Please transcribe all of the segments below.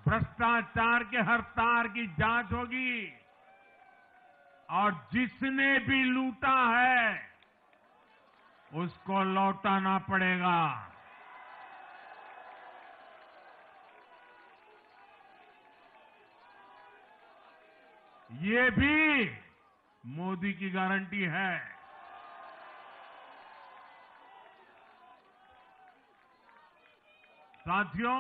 भ्रष्टाचार के हर तार की जांच होगी और जिसने भी लूटा है उसको लौटाना पड़ेगा। ये भी मोदी की गारंटी है। साथियों,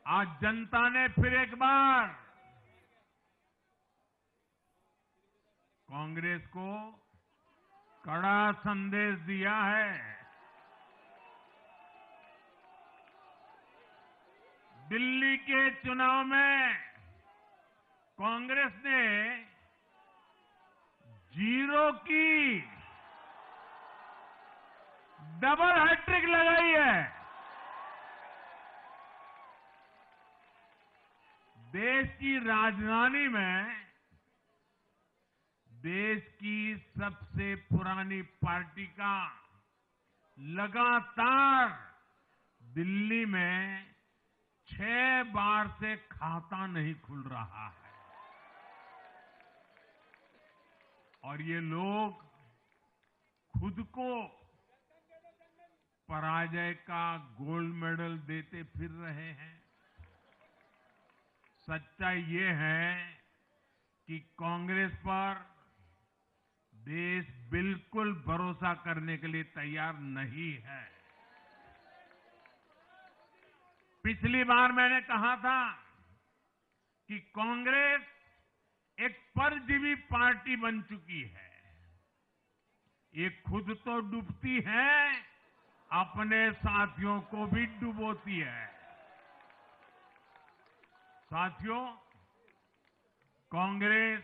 आज जनता ने फिर एक बार कांग्रेस को कड़ा संदेश दिया है। दिल्ली के चुनाव में कांग्रेस ने जीरो की डबल हैट्रिक लगाई है। देश की राजधानी में देश की सबसे पुरानी पार्टी का लगातार दिल्ली में 6 बार से खाता नहीं खुल रहा है और ये लोग खुद को पराजय का गोल्ड मेडल देते फिर रहे हैं। सच्चाई ये है कि कांग्रेस पर देश बिल्कुल भरोसा करने के लिए तैयार नहीं है। पिछली बार मैंने कहा था कि कांग्रेस एक परजीवी पार्टी बन चुकी है। ये खुद तो डूबती है, अपने साथियों को भी डुबोती है। साथियों, कांग्रेस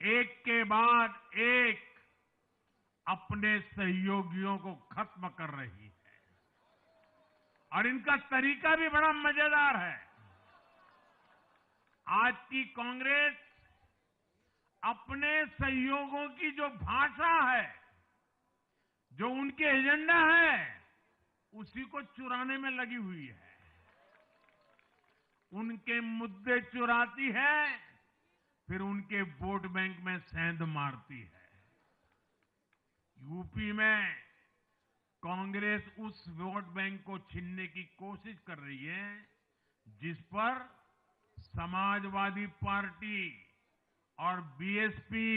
एक के बाद एक अपने सहयोगियों को खत्म कर रही है और इनका तरीका भी बड़ा मजेदार है। आज की कांग्रेस अपने सहयोगियों की जो भाषा है, जो उनके एजेंडा है, उसी को चुराने में लगी हुई है। उनके मुद्दे चुराती है, फिर उनके वोट बैंक में सेंध मारती है। यूपी में कांग्रेस उस वोट बैंक को छीनने की कोशिश कर रही है जिस पर समाजवादी पार्टी और बीएसपी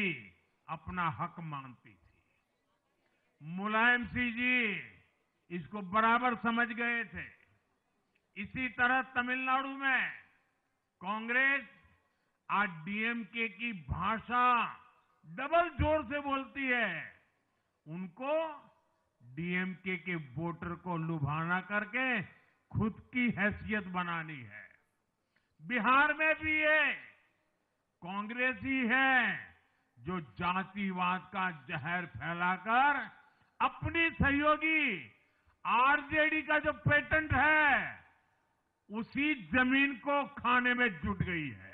अपना हक मानती थी। मुलायम सिंह जी इसको बराबर समझ गए थे। इसी तरह तमिलनाडु में कांग्रेस आज डीएमके की भाषा डबल जोर से बोलती है। उनको डीएमके के वोटर को लुभाना करके खुद की हैसियत बनानी है। बिहार में भी ये कांग्रेस ही है जो जातिवाद का जहर फैलाकर अपनी सहयोगी आरजेडी का जो पेटेंट है उसी जमीन को खाने में जुट गई है।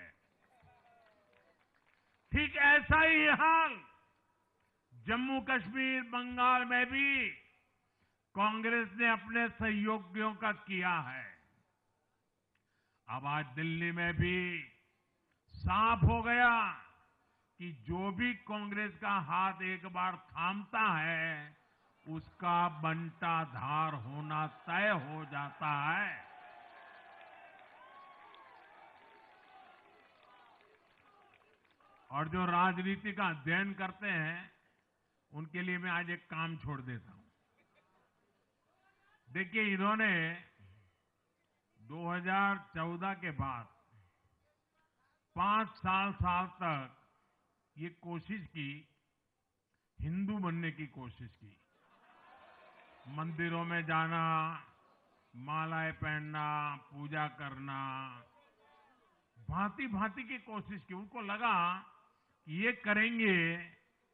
ठीक ऐसा ही हाल जम्मू कश्मीर, बंगाल में भी कांग्रेस ने अपने सहयोगियों का किया है। अब आज दिल्ली में भी साफ हो गया कि जो भी कांग्रेस का हाथ एक बार थामता है उसका बंटाधार होना तय हो जाता है। और जो राजनीति का अध्ययन करते हैं उनके लिए मैं आज एक काम छोड़ देता हूं। देखिए, इन्होंने 2014 के बाद 5 साल तक ये कोशिश की, हिंदू बनने की कोशिश की। मंदिरों में जाना, मालाएं पहनना, पूजा करना, भांति भांति की कोशिश की। उनको लगा कि ये करेंगे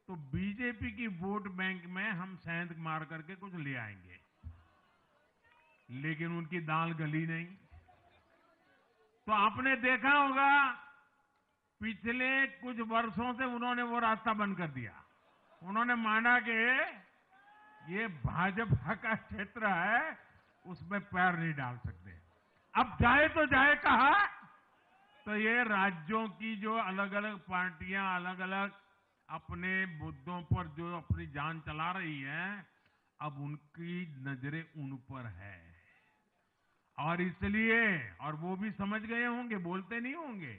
तो बीजेपी की वोट बैंक में हम सेंध मार करके कुछ ले आएंगे, लेकिन उनकी दाल गली नहीं। तो आपने देखा होगा पिछले कुछ वर्षों से उन्होंने वो रास्ता बंद कर दिया। उन्होंने माना कि ये भाजपा का क्षेत्र है, उसमें पैर नहीं डाल सकते। अब जाए तो जाए कहा। तो ये राज्यों की जो अलग अलग पार्टियां अलग अलग अपने मुद्दों पर जो अपनी जान चला रही हैं, अब उनकी नजरें उन पर है। और इसलिए, और वो भी समझ गए होंगे, बोलते नहीं होंगे,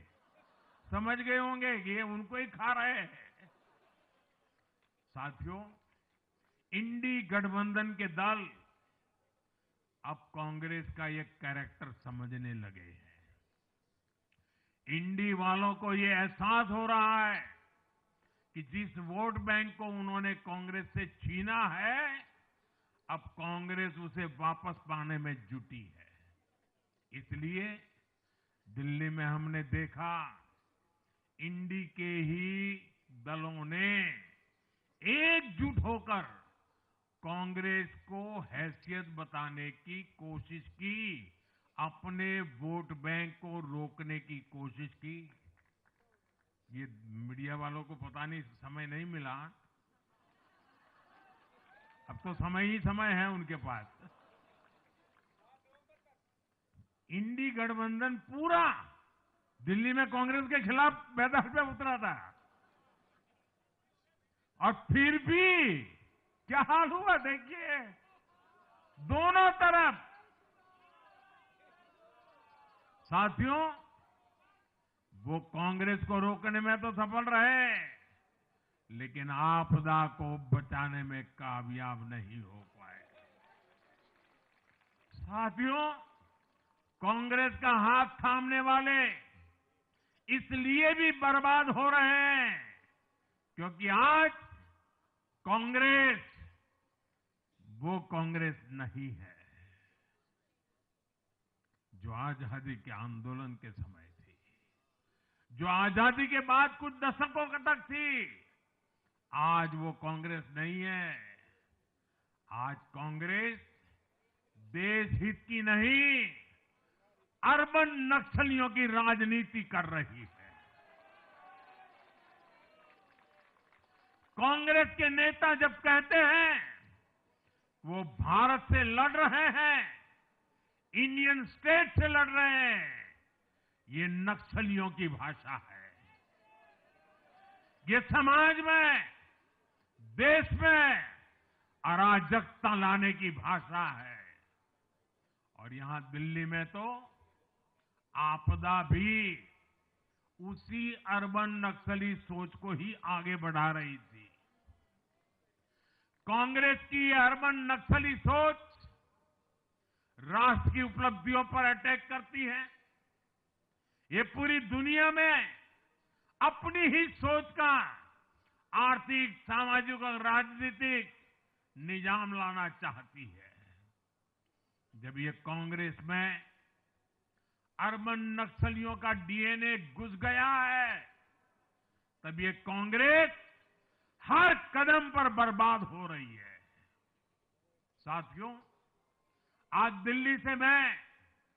समझ गए होंगे कि ये उनको ही खा रहे हैं। साथियों, इंडी गठबंधन के दल अब कांग्रेस का ये कैरेक्टर समझने लगे हैं। इंडी वालों को ये एहसास हो रहा है कि जिस वोट बैंक को उन्होंने कांग्रेस से छीना है, अब कांग्रेस उसे वापस पाने में जुटी है। इसलिए दिल्ली में हमने देखा, इंडी के ही दलों ने एकजुट होकर कांग्रेस को हैसियत बताने की कोशिश की, अपने वोट बैंक को रोकने की कोशिश की। ये मीडिया वालों को पता नहीं, समय नहीं मिला। अब तो समय ही समय है उनके पास। इंडी गठबंधन पूरा दिल्ली में कांग्रेस के खिलाफ मैदान पे उतरा था, और फिर भी क्या हाल हुआ देखिए, दोनों तरफ। साथियों, वो कांग्रेस को रोकने में तो सफल रहे, लेकिन आपदा को बचाने में कामयाब नहीं हो पाए। साथियों, कांग्रेस का हाथ थामने वाले इसलिए भी बर्बाद हो रहे हैं क्योंकि आज कांग्रेस वो कांग्रेस नहीं है जो आजादी के आंदोलन के समय थी, जो आजादी के बाद कुछ दशकों तक थी। आज वो कांग्रेस नहीं है। आज कांग्रेस देश हित की नहीं, अर्बन नक्सलियों की राजनीति कर रही है। कांग्रेस के नेता जब कहते हैं वो भारत से लड़ रहे हैं, इंडियन स्टेट से लड़ रहे हैं, ये नक्सलियों की भाषा है। ये समाज में, देश में अराजकता लाने की भाषा है। और यहां दिल्ली में तो आपदा भी उसी अर्बन नक्सली सोच को ही आगे बढ़ा रही थी। कांग्रेस की अर्बन नक्सली सोच राष्ट्र की उपलब्धियों पर अटैक करती है। ये पूरी दुनिया में अपनी ही सोच का आर्थिक, सामाजिक और राजनीतिक निजाम लाना चाहती है। जब ये कांग्रेस में अर्बन नक्सलियों का डीएनए घुस गया है, तब ये कांग्रेस हर कदम पर बर्बाद हो रही है। साथियों, आज दिल्ली से मैं